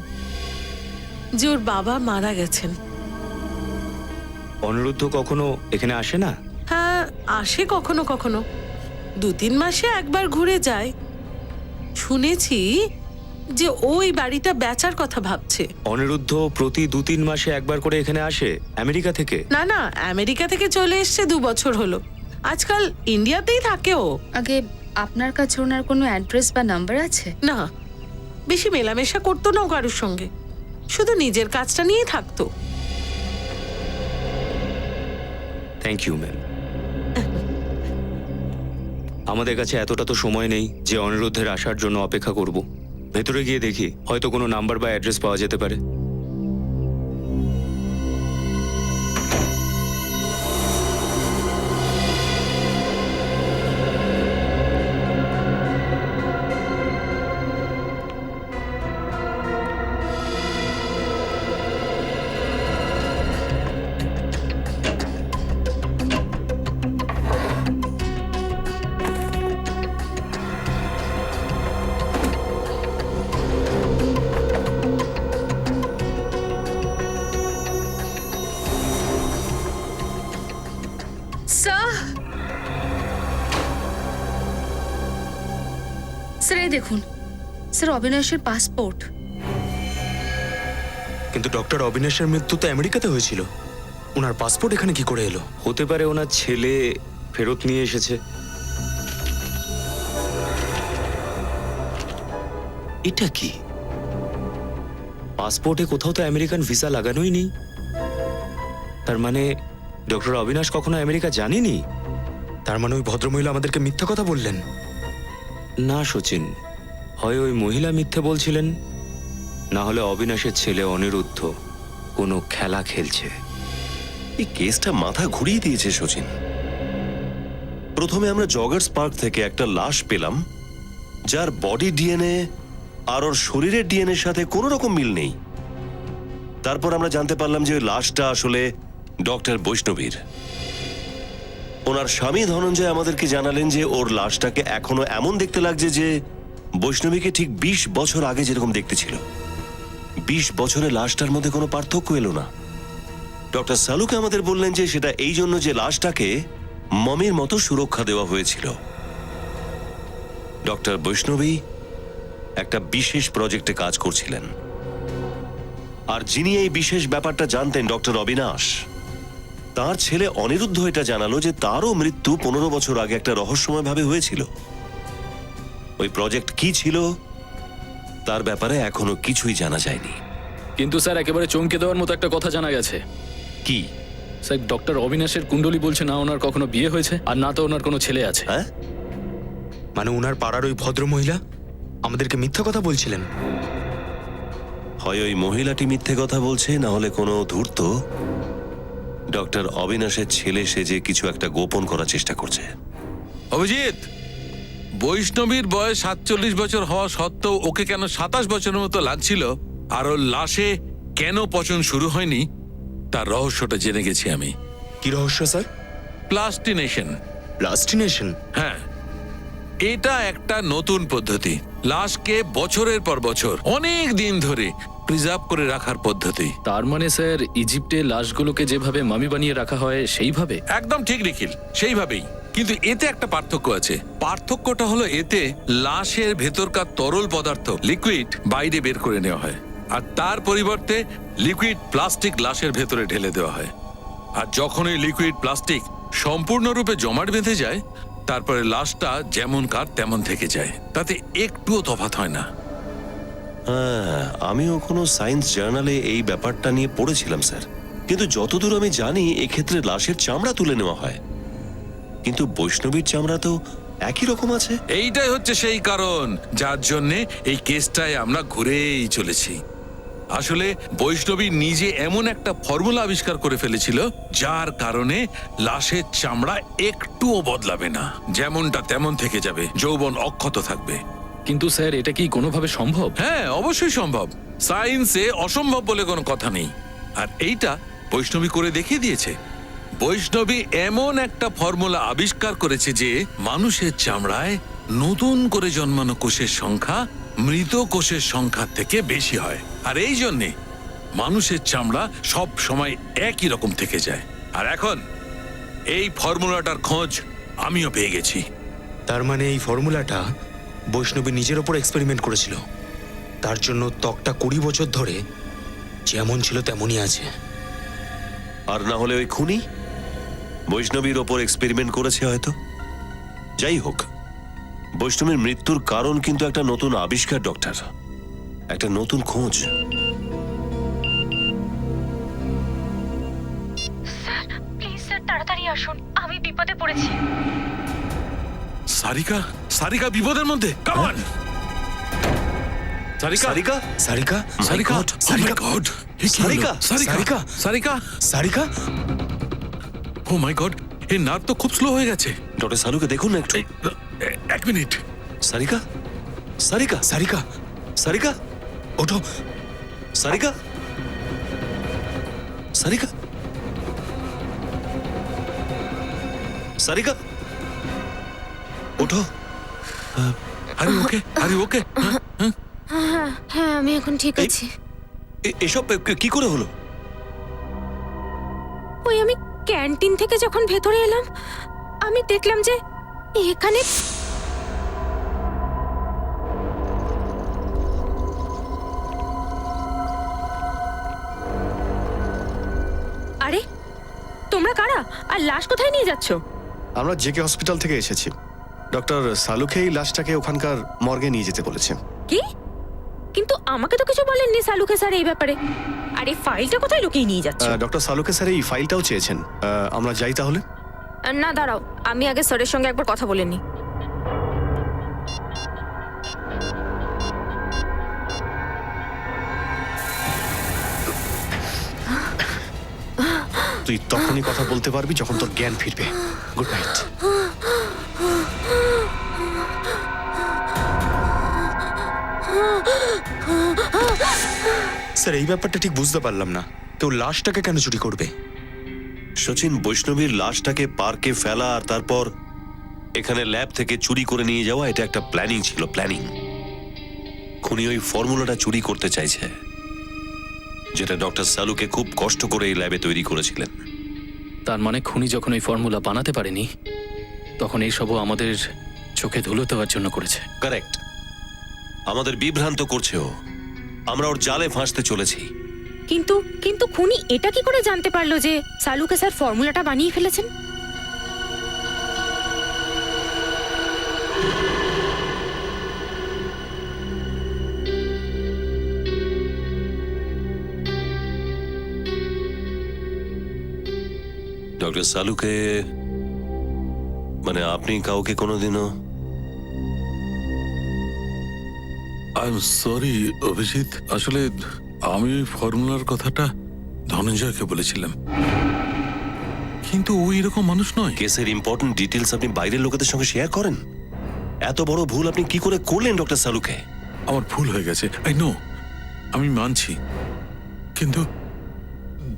যে ওর বাবা মারা গেছেন। অনিরুদ্ধ কখনো এখানে আসে না? হ্যাঁ, আসে কখনো কখনো, 2-3 মাসে একবার ঘুরে যায়। শুনেছি যে ওই বাড়িটা বেচার কথা ভাবছে। অনিরুদ্ধ প্রতি 2-3 মাসে একবার করে এখানে আসে আমেরিকা থেকে? না না, আমেরিকা থেকে চলে এসছে 2 বছর হলো। আজকাল ইন্ডিয়াতেই থাকে ও। আগে আপনার কাছে ওনার কোনো অ্যাড্রেস বা নাম্বার আছে? না, বেশি মেলামেশা করতো না ও কারোর সঙ্গে, শুধু নিজের কাজটা নিয়ে থাকতো। Thank you ma'am. আমাদের কাছে এতটা তো সময় নেই যে অনিরুদ্ধের আসার জন্য অপেক্ষা করব। ভেতরে গিয়ে দেখি, হয়তো কোনো নাম্বার বা অ্যাড্রেস পাওয়া যেতে পারে। স্যার, এই দেখুন স্যার, অবিনাশের পাসপোর্ট। কিন্তু ডক্টর অবিনাশের মৃত্যু তো আমেরিকাতে হয়েছিল, ওনার পাসপোর্ট এখানে কি করে এলো? হতে পারে ওনার ছেলে ফেরত নিয়ে এসেছে। এটা কি? পাসপোর্টে কোথাও তো আমেরিকান ভিসা লাগানোই নেই। তার মানে ডক্টর অবিনাশ কখনো আমেরিকা জানেনি? তার মানে ওই ভদ্রমহিলা আমাদেরকে মিথ্যা কথা বললেন? না সচিন, হয় ওই মহিলা মিথ্যে বলছিলেন, না হলে অবিনাশের ছেলে অনিরুদ্ধ কোনো খেলা খেলছে। এই কেসটা মাথা ঘুরিয়ে দিয়েছে সচিন। প্রথমে আমরা জগার্স পার্ক থেকে একটা লাশ পেলাম যার বডি ডিএনএ আর ওর শরীরের ডিএনএর সাথে কোনো রকম মিল নেই। তারপর আমরা জানতে পারলাম যে ওই লাশটা আসলে ডক্টর বৈষ্ণবীর। ওনার স্বামী ধনঞ্জয় আমাদেরকে জানালেন যে ওর লাশটাকে এখনো এমন দেখতে লাগছে যে বৈষ্ণবীকে ঠিক 20 বছর আগে যেরকম দেখতে ছিল। 20 বছরে লাশটার মধ্যে কোনো পার্থক্য এলো না। ডক্টর সালুকে আমাদের বললেন যে সেটা এই জন্য যে লাশটাকে মমির মতো সুরক্ষা দেওয়া হয়েছিল। ডক্টর বৈষ্ণবী একটা বিশেষ প্রজেক্টে কাজ করছিলেন, আর যিনি এই বিশেষ ব্যাপারটা জানতেন ডক্টর অবিনাশ, তার ছেলে অনিরুদ্ধ এটা জানালো যে তারও মৃত্যু 15 বছর আগে একটা রহস্যময়ভাবে হয়েছিল। ওই প্রজেক্ট কি ছিল তার ব্যাপারে এখনো কিছুই জানা যায়নি। কিন্তু স্যার একেবারে চমকে দেওয়ার মতো একটা কথা জানা গেছে। কি? স্যার ডক্টর অবিনাশের কুণ্ডলী বলছে না ওনার কখনো বিয়ে হয়েছে, আর না তো ওনার কোনো ছেলে আছে। হ্যাঁ, মানে ওনার পাড়ার ওই ভদ্রমহিলা আমাদেরকে মিথ্যা কথা বলছিলেন? হয় ওই মহিলাটি মিথ্যে কথা বলছে, না হলে কোনো ধূর্ত ডক্টর অবিনাশের ছেলে সেজে কিছু একটা গোপন করার চেষ্টা করছে। অভিজিৎ, বৈষ্ণবীর বয়স 47 বছর হওয়া সত্ত্বেও ওকে কেন 27 বছরের মতো লাগছিল, আর ওর লাশে কেন পচন শুরু হয়নি, তার রহস্যটা জেনে গেছি আমি। কি রহস্য স্যার? প্লাস্টিনেশন। প্লাস্টিনেশন? হ্যাঁ, এটা একটা নতুন পদ্ধতি। লাশকে বছরের পর বছর অনেক দিন ধরে প্রিজার্ভ করে রাখার পদ্ধতি। তার মানে স্যার ইজিপ্টে লাশগুলোকে যেভাবে মামি বানিয়ে রাখা হয় সেইভাবে? একদম ঠিক নিখিল, সেইভাবেই। কিন্তু এতে একটা পার্থক্য আছে। পার্থক্যটা হলো এতে লাশের ভেতরকার তরল পদার্থ, লিকুইড, বাইরে বের করে নেওয়া হয়, আর তার পরিবর্তে লিকুইড প্লাস্টিক লাশের ভেতরে ঢেলে দেওয়া হয়। আর যখন এই লিকুইড প্লাস্টিক সম্পূর্ণরূপে জমাট বেঁধে যায়, তারপরে লাশটা যেমন কার তেমন থেকে যায়, তাতে একটুও তফাৎ হয় না। হ্যাঁ, আমিও কোনো সায়েন্স জার্নালে এই ব্যাপারটা নিয়ে পড়েছিলাম স্যার। কিন্তু যতদূর আমি জানি এক্ষেত্রে লাশের চামড়া তুলে নেওয়া হয়, কিন্তু বৈষ্ণবীর চামড়া তো একই রকম আছে। এইটাই হচ্ছে সেই কারণ যার জন্যে এই কেসটায় আমরা ঘুরেই চলেছি। আসলে বৈষ্ণবী নিজে এমন একটা ফর্মুলা আবিষ্কার করে ফেলেছিল যার কারণে লাশের চামড়া একটুও বদলাবে না, যেমনটা তেমন থেকে যাবে, যৌবন অক্ষত থাকবে। কিন্তু স্যার এটা কি কোনোভাবে সম্ভব? হ্যাঁ, অবশ্যই সম্ভব। সায়েন্সে অসম্ভব বলে কোনো কথা নেই, আর এইটা বৈষ্ণবী করে দেখিয়ে দিয়েছে। বৈষ্ণবী এমন একটা ফর্মুলা আবিষ্কার করেছে যে মানুষের চামড়ায় নতুন করে জন্মানো কোষের সংখ্যা মৃত কোষের সংখ্যার থেকে বেশি হয়, আর এই জন্যে মানুষের চামড়া সব সময় একই রকম থেকে যায়। আর এখন এই ফর্মুলাটার খোঁজ আমিও পেয়ে গেছি। তার মানে এই ফর্মুলাটা বৈষ্ণবী নিজের ওপর এক্সপেরিমেন্ট করেছিল, তার জন্য ত্বকটা 20 বছর ধরে যেমন ছিল তেমনই আছে। আর না হলে ওই খুনি বৈষ্ণবীর ওপর এক্সপেরিমেন্ট করেছে হয়তো। যাই হোক, বৈষ্ণবীর মৃত্যুর কারণ কিন্তু একটা নতুন আবিষ্কার ডক্টর, একটা নতুন খোঁজ। প্লিজ স্যার তাড়াতাড়ি আসুন, আমি বিপদে পড়েছি। সারিকা, সারিকা বিপদের মধ্যে। Come on Sarika, Sarika, Sarika, Sarika, Sarika, God, Sarika, Sarika, Sarika, Sarika. Oh my God, এই নার্ভ তো খুব স্লো হয়ে গেছে। ডক্টর সালুকে দেখুন না একটু। এক মিনিট। সারিকা, সারিকা, সারিকা, সারিকা, ওঠো। সারিকা, সারিকা, সারিকা, ওঠো। আরে ওকে, আরে ওকে। হ্যাঁ আমি এখন ঠিক আছি। এসব কি করে হলো? ওই আমি ক্যান্টিন থেকে যখন ভেতরে এলাম, আমি দেখলাম যে এখানে আরে তোমরা কারা, আর লাশ কোথায় নিয়ে যাচ্ছ? আমরা জেকে হসপিটাল থেকে এসেছি। ডক্টর সালুকে এই লাশটাকে ওখানকার মর্গে নিয়ে যেতে বলেছে। কি কিন্তু আমাকে তো কিছু বলেননি সালুকে স্যার এই ব্যাপারে। আর এই ফাইলটা কোথায় লুকিয়ে নিয়ে যাচ্ছে? ডক্টর সালুকে স্যার এই ফাইলটাও চেয়েছেন। আমরা যাই তাহলে? না দাঁড়াও, আমি আগে স্যারের সঙ্গে একবার কথা বলে নিই। তুই তখনই কথা বলতে পারবি যখন তোর জ্ঞান ফিরবে। Good night. স্যার এই ব্যাপারটা ঠিক বুঝতে পারলাম না, কেউ লাশটাকে কেন চুরি করবে? সচিন, বৈষ্ণবীর লাশটাকে পার্কে ফেলা আর তারপর এখানে ল্যাব থেকে চুরি করে নিয়ে যাওয়া, এটা একটা প্ল্যানিং ছিল, প্ল্যানিং। খুনি ওই ফর্মুলাটা চুরি করতে চাইছে, যেটা ডক্টর সালুকে খুব কষ্ট করে এই ল্যাবে তৈরি করেছিলেন। তার মানে খুনি যখন এই ফর্মুলা বানাতে পারেনি, তখন এইসবও আমাদের চোখে ধুলো দেওয়ার জন্য করেছে। কারেক্ট। আমাদের বিভ্রান্ত করছে ও, আমরা ওর জালে ফাঁসতে চলেছি। কিন্তু কিন্তু খুনি এটা কি করে জানতে পারলো যে সালুকে স্যার ফর্মুলাটা বানিয়ে ফেলেছেন? ডক্টর সালুকে, মানে আপনি কাউকে কোনোদিনও? আই এম সরি অভিজিৎ, আসলে আমি ফর্মুলার কথাটা ধনঞ্জয়কে বলেছিলাম, কিন্তু ও এরকম মানুষ নয়। কেসের ইম্পর্টেন্ট ডিটেলস আপনি বাইরের লোকেদের সঙ্গে শেয়ার করেন? এত বড় ভুল আপনি কি করে করলেন ডক্টর সালুকে? আমার ভুল হয়ে গেছে, আই নো, আমি মানছি, কিন্তু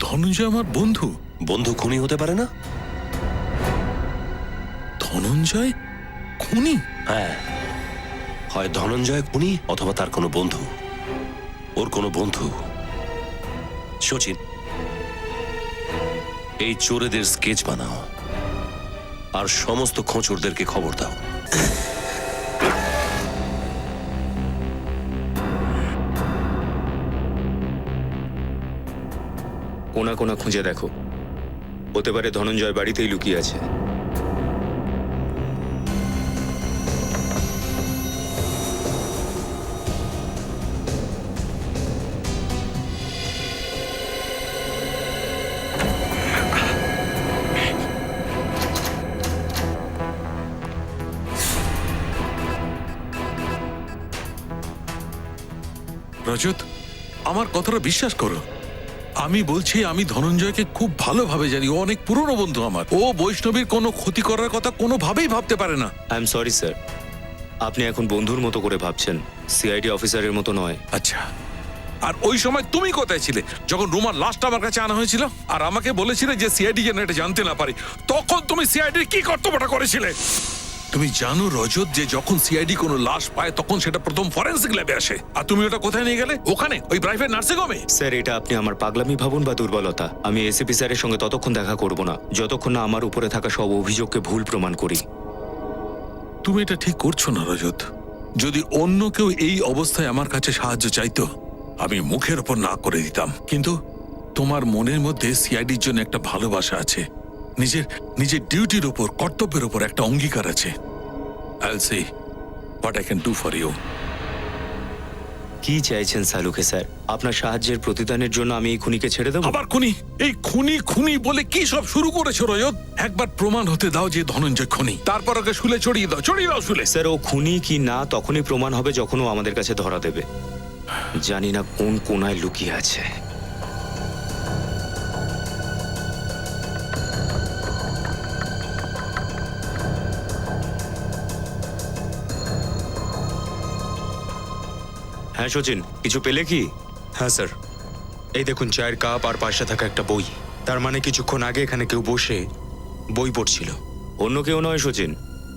ধনঞ্জয় আমার বন্ধু। বন্ধু খুনি হতে পারে না? ধনঞ্জয় খুনি? হ্যাঁ, হয় ধনঞ্জয় খুনি অথবা তার কোনো বন্ধু, ওর কোনো বন্ধু। সচিন, এই চোরেদের স্কেচ বানাও আর সমস্ত খোঁচরদেরকে খবর দাও। কোনা কোনা খুঁজে দেখো, হতে পারে ধনঞ্জয় বাড়িতেই লুকিয়ে আছে। রজত, আমার কথাটা বিশ্বাস করো, আমি বলছি আমি ধনঞ্জয়কে খুব ভালোভাবে জানি, ও অনেক পুরনো বন্ধু আমার। ও বৈষ্ণবীর কোনো ক্ষতি করার কথা কোনোভাবেই ভাবতে পারে না। আই এম সরি স্যার, আপনি এখন বন্ধুর মতো করে ভাবছেন, সিআইডি অফিসারের মতো নয়। আচ্ছা, আর ওই সময় তুমি কোথায় ছিলে যখন রুমার লাশটা আমার কাছে আনা হয়েছিল আর আমাকে বলেছিলে যে সিআইডি যেন এটা জানতে না পারে? তখন তুমি সিআইডির কি কর্তব্যটা করেছিলে? তুমি জানো রজত যে যখন সিআইডি কোনো লাশ পায় তখন সেটা প্রথম ফরেনসিক ল্যাবে আসে, আর তুমি ওটা কোথায় নিয়ে গেলে? ওখানে, ওই প্রাইভেট নার্সিং হোমে। স্যার এটা আপনি আমার পাগলামি ভাবুন বা দুর্বলতা, আমি এসিপি স্যারের সঙ্গে ততক্ষণ দেখা করব না যতক্ষণ না আমার উপরে থাকা সব অভিযোগকে ভুল প্রমাণ করি। তুমি এটা ঠিক করছো না রজত। যদি অন্য কেউ এই অবস্থায় আমার কাছে সাহায্য চাইতো, আমি মুখের ওপর না করে দিতাম, কিন্তু তোমার মনের মধ্যে সিআইডির জন্য একটা ভালোবাসা আছে, নিজের ডিউটির উপর, কর্তব্যের উপর একটা অঙ্গীকার আছে। I'll see what I can do for you. কি চাইছেন সালুকে স্যার? আপনার সাহায্যের প্রতিদানের জন্য আমি এই খুনিকে ছেড়ে দেবো? আবার খুনি? এই খুনি খুনি বলে কি সব শুরু করেছো রজত? একবার প্রমাণ হতে দাও যে ধনঞ্জয় খুনি, তারপর ওকে শুলে চড়িয়ে দাও শুলে। স্যার ও খুনি কি না তখনই প্রমাণ হবে যখন ও আমাদের কাছে ধরা দেবে। জানি না কোন কোনায় লুকিয়ে আছে। হ্যাঁ সচিন, কিছু পেলে কি? হ্যাঁ স্যার, এই দেখুন চায়ের কাপ আর পাশে থাকা একটা বই। তার মানে কিছুক্ষণ আগে এখানে কেউ বসে বই পড়ছিল। অন্য কেউ নয় সচিন,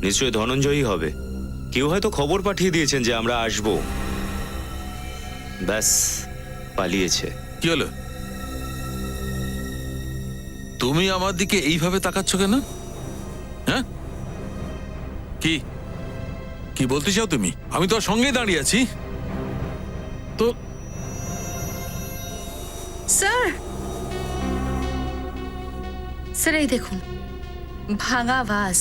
নিশ্চয়ই ধনঞ্জয়ই হবে। কেউ হয়তো খবর পাঠিয়ে দিয়েছেন যে আমরা আসব, ব্যাস পালিয়েছে। কি হলো? তুমি আমার দিকে এইভাবে তাকাচ্ছ কেন? হ্যাঁ, কি বলতে চাও তুমি? আমি তো সঙ্গেই দাঁড়িয়ে আছি। তো স্যার, স্যার এই দেখুন ভাঙা ভাস।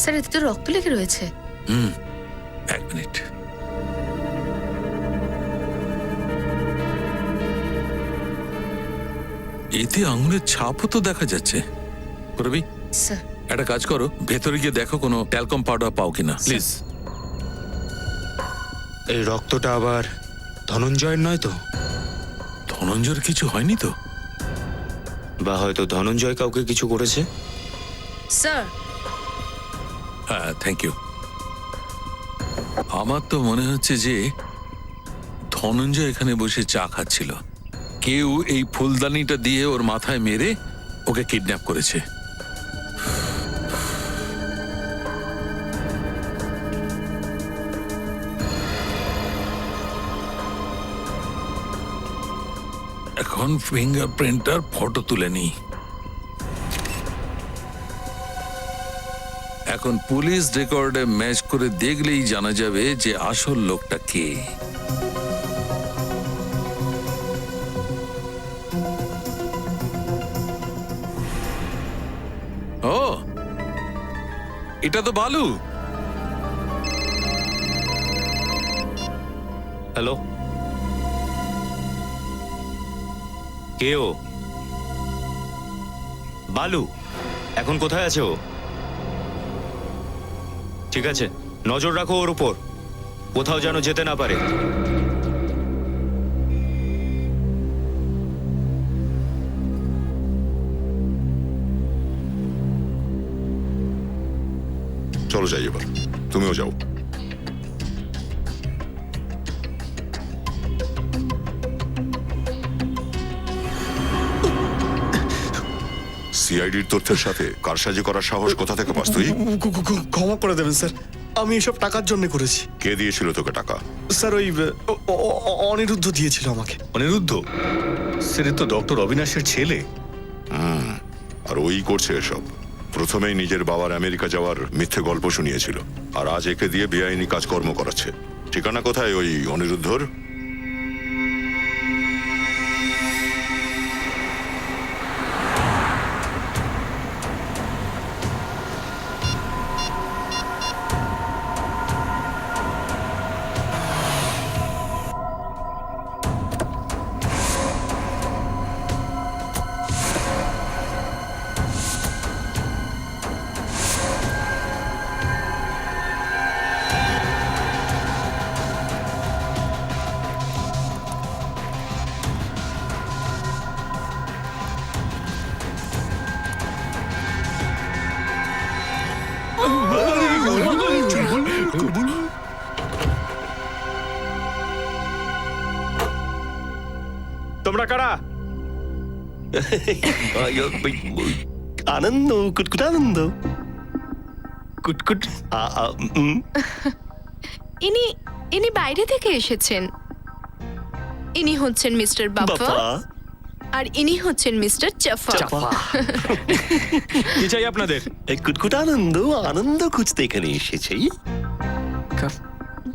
স্যার, এতে তো রক্ত লেগে রয়েছে। এক মিনিট। এতে আঙুলের ছাপও তো দেখা যাচ্ছে। করবি স্যার, একটা কাজ করো, ভেতরে গিয়ে দেখো কোনো ট্যালকম পাউডার পাও কিনা, প্লিজ। এই রক্তটা আবার ধনঞ্জয়ের নয় তো? ধনঞ্জয়ের কিছু হয়নি তো? বা হয়তো ধনঞ্জয় কাউকে কিছু করেছে। স্যার, হ্যাঁ, থ্যাংক ইউ। আমার তো মনে হচ্ছে যে ধনঞ্জয় এখানে বসে চা খাচ্ছিল, কেউ এই ফুলদানিটা দিয়ে ওর মাথায় মেরে ওকে কিডন্যাপ করেছে। এখন ফিঙ্গারপ্রিন্টার ফটো তুলে নিই। এখন পুলিশ রেকর্ডে ম্যাচ করে দেখলেই জানা যাবে যে আসল লোকটা কে। ও, এটা তো বালু। হ্যালো, কে ও? বালু? এখন কোথায় আছে ও? ঠিক আছে, নজর রাখো ওর উপর, কোথাও যেন যেতে না পারে। চলো যাই এবার, তুমিও যাও। সিআইডির তথ্যের সাথে কারসাজি করার সাহস কোথা থেকে পাস তুই? ক্ষমা করে দেবেন স্যার, আমি এসব টাকার জন্য করেছি। কে দিয়েছিল তোকে টাকা? স্যার, ওই অনিরুদ্ধ দিয়েছিল আমাকে। অনিরুদ্ধ? সেটা তো ডক্টর অবিনাশের ছেলে। আর ওই করছে এসব। প্রথমেই নিজের বাবার আমেরিকা যাওয়ার মিথ্যে গল্প শুনিয়েছিল, আর আজ একে দিয়ে বেআইনি কাজকর্ম করাচ্ছে। ঠিকানা কোথায় ওই অনিরুদ্ধর? তোমরা কারা? আনন্দ, কুটকুট আনন্দ, কুটকুট। ইনি বাইরে থেকে এসেছেন। ইনি হচ্ছেন মিস্টার বাপ্পা, আর ইনি হচ্ছেন মিস্টার চাফা। কি চাই আপনাদের? কুটকুট আনন্দ, আনন্দ খুঁজতে এখানে এসেছি।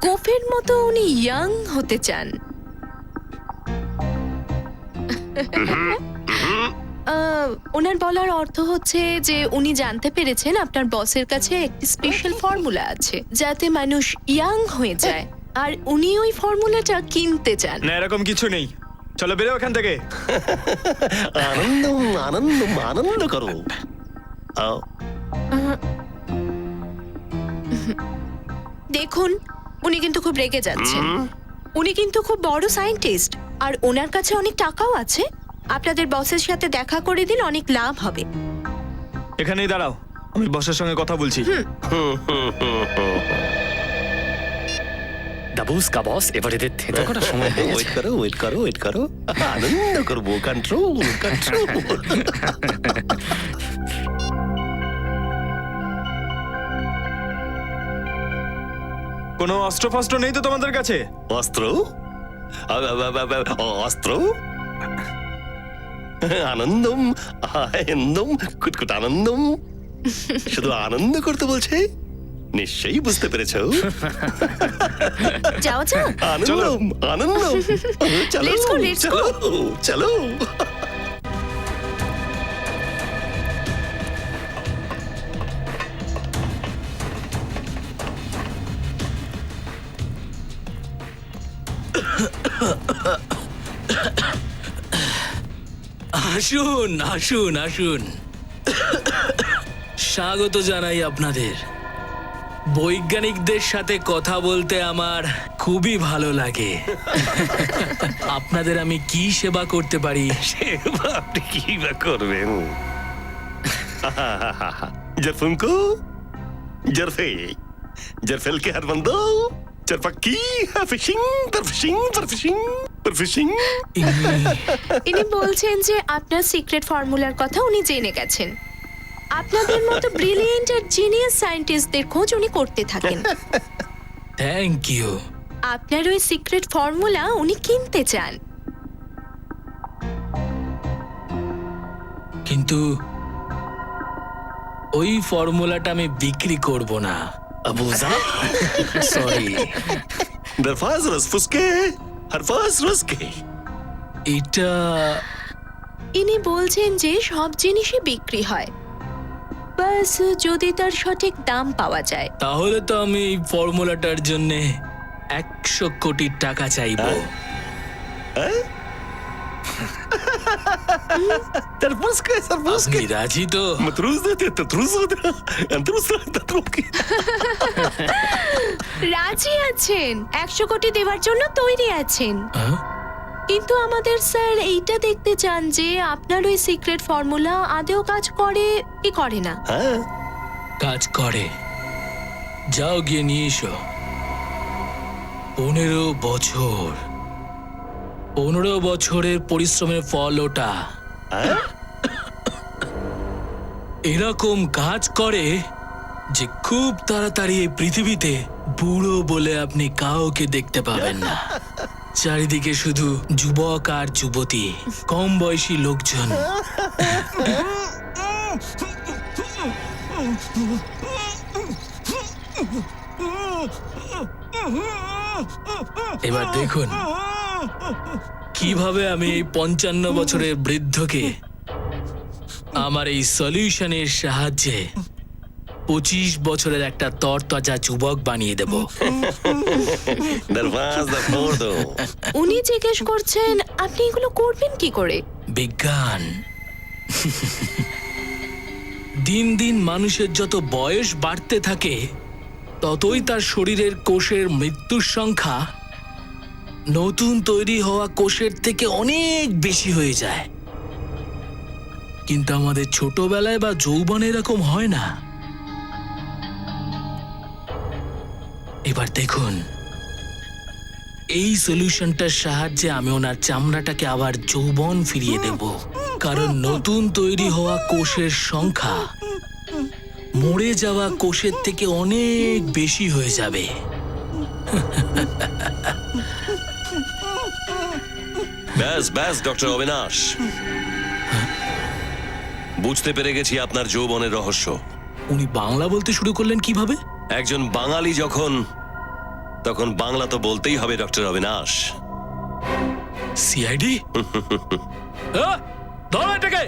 গোফের মতো উনি ইয়াং হতে চান। ওনার বলার অর্থ হচ্ছে যে উনি জানতে পেরেছেন আপনার বসের কাছে একটি স্পেশাল ফর্মুলা আছে যাতে মানুষ ইয়াং হয়ে যায়, আর উনি ওই ফর্মুলাটা কিনতে চান। না, এরকম কিছু নেই। চলো বেরো এখান থেকে। আনন্দ, আনন্দ, আনন্দ করো। দেখুন, উনি কিন্তু খুব রেগে যাচ্ছেন। উনি কিন্তু খুব বড় সায়েন্টিস্ট, আর ওনার কাছে অনেক টাকাও আছে। আপনাদের বসের সাথে দেখা করে দিন, অনেক লাভ হবে। এখানেই দাঁড়াও, আমি বসের সঙ্গে কথা বলছি। দাবুস কা বস, এবার এদের থেঁতে করার সময় হয়ে গেছে। ওয়েট করো, ওয়েট করো, ওয়েট করো। আনন্দ করবো, কন্ট্রোল, কন্ট্রোল। কোনো অস্ত্র ফস্ত্র নেই তো তোমাদের কাছে? অস্ত্র? অস্ত্র? আনন্দম, আনন্দম, কুটকুট আনন্দম। শুধু আনন্দ করতে বলছে, নিশ্চয়ই বুঝতে পেরেছ। যাও যাও, আনন্দম, আনন্দম। চলো, Let's go, let's চলো, চলো। আসুন আসুন আসুন, স্বাগত জানাই আপনাদের। বৈজ্ঞানিকদের সাথে কথা বলতে আমার খুবই ভালো লাগে। আপনাদের আমি কি সেবা করতে পারি? সেবা আপনি কি বা করবেন? জরফুনকো জরফে জরফেল কে হার বন্দো জরফাকি ফিশিং ফিশিং ফিশিং ফিশিং। ইনি বলছেন যে আপনার সিক্রেট ফর্মুলার কথা উনি জেনে গেছেন। আপনাদের মতো ব্রিলিয়েন্ট আর জিনিয়াস সায়েন্টিস্টদের খোঁজ উনি করতে থাকেন। Thank you. আপনার ওই সিক্রেট ফর্মুলা উনি কিনতে চান। কিন্তু ওই ফর্মুলাটা আমি বিক্রি করব না। আবুজা সরি, দরফাজ রসফুসকে হরফাজ রসকে। এটা ইনি বলছেন যে সব জিনিসই বিক্রি হয়, বাস যদি তার সঠিক দাম পাওয়া যায়। তাহলে তো আমি এই ফর্মুলাটার জন্য 100 কোটি টাকা চাইবো। দরফাজকে সরফাজকে আপনি রাজি তো? মতরুজ দেতে ততরুজ দে আন্তরুজ ততরুকি। রাজি আছেন, 100 কোটি দেওয়ার জন্য তৈরি আছেন। হ্যাঁ? কিন্তু আমাদের স্যার এইটা দেখতে চান যে আপনার ওই সিক্রেট ফর্মুলা আদেও কাজ করে কি করে না। হ্যাঁ কাজ করে। যাও গিয়ে নিয়ে এসো। 15 বছর, 15 বছরের পরিশ্রমের ফল ওটা। এরকম কাজ করে যে খুব তাড়াতাড়ি এই পৃথিবীতে বুড়ো বলে আপনি কাউকে দেখতে পাবেন না। চারিদিকে শুধু যুবক আর যুবতী, কম বয়সী লোকজন। এবার দেখুন কিভাবে আমি এই 55 বছরের বৃদ্ধকে আমার এই সলিউশনের সাহায্যে 25 বছরের একটা তরতাজা যুবক বানিয়ে দেব। দরফাজ দরফোর্দো। উনি জিজ্ঞেস করছেন আপনি এগুলো করবেন কি করে। বিজ্ঞান। দিন দিন মানুষের যত বয়স বাড়তে থাকে ততই তার শরীরের কোষের মৃত্যুর সংখ্যা নতুন তৈরি হওয়া কোষের থেকে অনেক বেশি হয়ে যায়। কিন্তু আমাদের ছোটবেলায় বা যৌবনে এরকম হয় না। এবার দেখুন এই সলিউশনটার সাহায্যে আমি ওনার চামড়াটাকে আবার যৌবন ফিরিয়ে দেব। কারণ নতুন তৈরি হওয়া কোষের সংখ্যা মরে যাওয়া কোষের থেকে অনেক বেশি হয়ে যাবে। ব্যাস ব্যাস ডক্টর অবিনাশ, বুঝতে পেরে গেছি আপনার যৌবনের রহস্য। উনি বাংলা বলতে শুরু করলেন কিভাবে? একজন বাঙালি যখন, তখন বাংলা তো বলতেই হবে ডক্টর অবিনাশ। সিআইডি? ধরো এটাকে।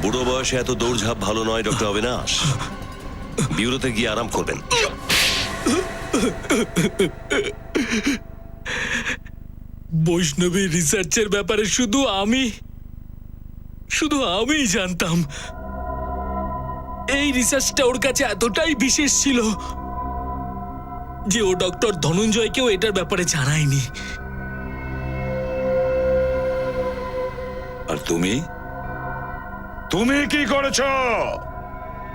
বুড়ো বয়সে এত দৌড়ঝাঁপ ভালো নয় ডক্টর অবিনাশ। বিউরোতে গিয়ে আরাম করবেন। বৈষ্ণবী রিসার্চের ব্যাপারে শুধু আমি জানতাম। এই রিসার্চটা ওর কাছে এতটাই বিশেষ ছিল যে ও ডক্টর ধনঞ্জয়কেও এটার ব্যাপারে জানায়নি। আর তুমি তুমি কি করেছ?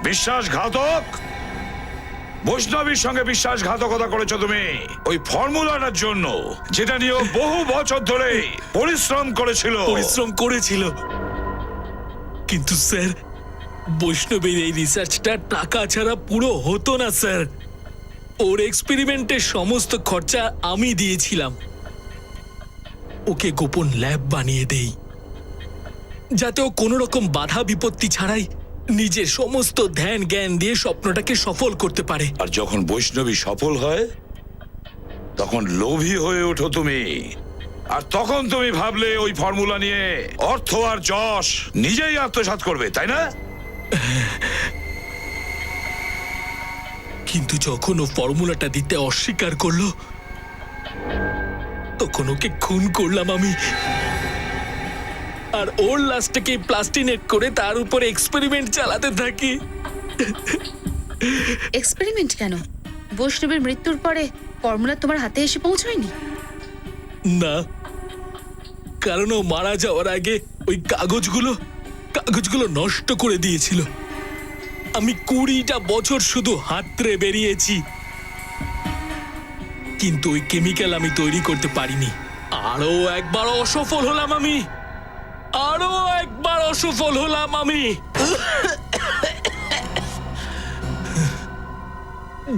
বিশ্বাসঘাতক! বৈষ্ণবীর সঙ্গে বিশ্বাসঘাতকতা করেছো তুমি ওই ফর্মুলাটার জন্য, যেটা নিয়ে ও বহু বছর ধরে পরিশ্রম করেছিল। পরিশ্রম করেছিল, কিন্তু স্যার বৈষ্ণবীর এই রিসার্চটা টাকা ছাড়া পুরো হতো না স্যার। ওর এক্সপেরিমেন্টের সমস্ত খরচা আমি দিয়েছিলাম। ওকে গোপন ল্যাব বানিয়ে দেই, যাতে ও কোনো রকম বাধা বিপত্তি ছাড়াই নিজের সমস্ত ধ্যান জ্ঞান দিয়ে স্বপ্নটাকে সফল করতে পারে। আর যখন বৈষ্ণবী সফল হয় তখন লোভী হয়ে ওঠো তুমি, আর তখন তুমি ভাবলে ওই ফর্মুলা নিয়ে অর্থ আর যশ নিজেই আত্মসাৎ করবে, তাই না? কিন্তু যখন ও ফর্মুলাটা দিতে অস্বীকার করলো, তখন ওকে খুন করলাম আমি। আর ওর লাশটাকে প্লাস্টিনেট করে তার উপরে এক্সপেরিমেন্ট চালাতে থাকি। এক্সপেরিমেন্ট কেন? বৈষ্ণবের মৃত্যুর পরে ফর্মুলা তোমার হাতে এসে পৌঁছয়নি? না, কারণ ও মারা যাওয়ার আগে ওই কাগজগুলো নষ্ট করে দিয়েছিল। আমি 20টা বছর শুধু হাতড়ে বেরিয়েছি, কিন্তু ওই কেমিক্যাল আমি তৈরি করতে পারিনি। আরো একবার অসফল হলাম আমি।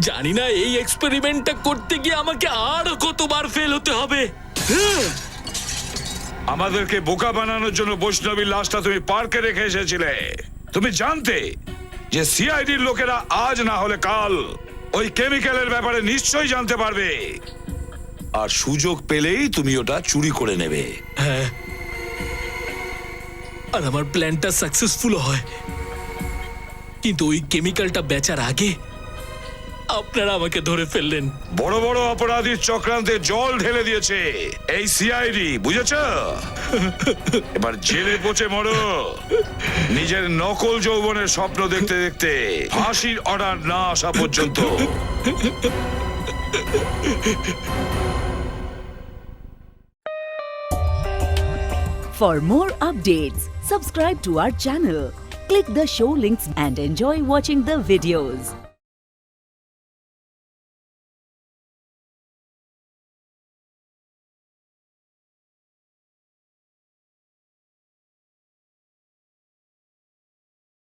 জানি না এই এক্সপেরিমেন্টটা করতে গিয়ে আমাকে আরো কতবার ফেল হতে হবে। আমাদেরকে বোকা বানানোর জন্য বৈষ্ণবীর লাশটা তুমি পার্কে রেখে এসেছিলে। তুমি জানতে যে সিআইডির লোকেরা আজ না হলে কাল ওই কেমিক্যালের ব্যাপারে নিশ্চয়ই জানতে পারবে, আর সুযোগ পেলেই তুমি ওটা চুরি করে নেবে। হ্যাঁ, আর আমার প্ল্যানটা সাকসেসফুল হয়, কিন্তু ওই কেমিক্যালটা বেচার আগে আপনারা আমাকে ধরে ফেললেন। বড় বড় অপরাধীর চক্রান্তে জল ঢেলে দিয়েছে এই সিআইডি, বুঝেছ? এবার জেলে পচে মরো, নিজের নকল যৌবনের স্বপ্ন দেখতে দেখতে ফাঁসির অর্ডার না আসা পর্যন্ত। For more updates, subscribe to our channel, click the show links and enjoy watching the videos.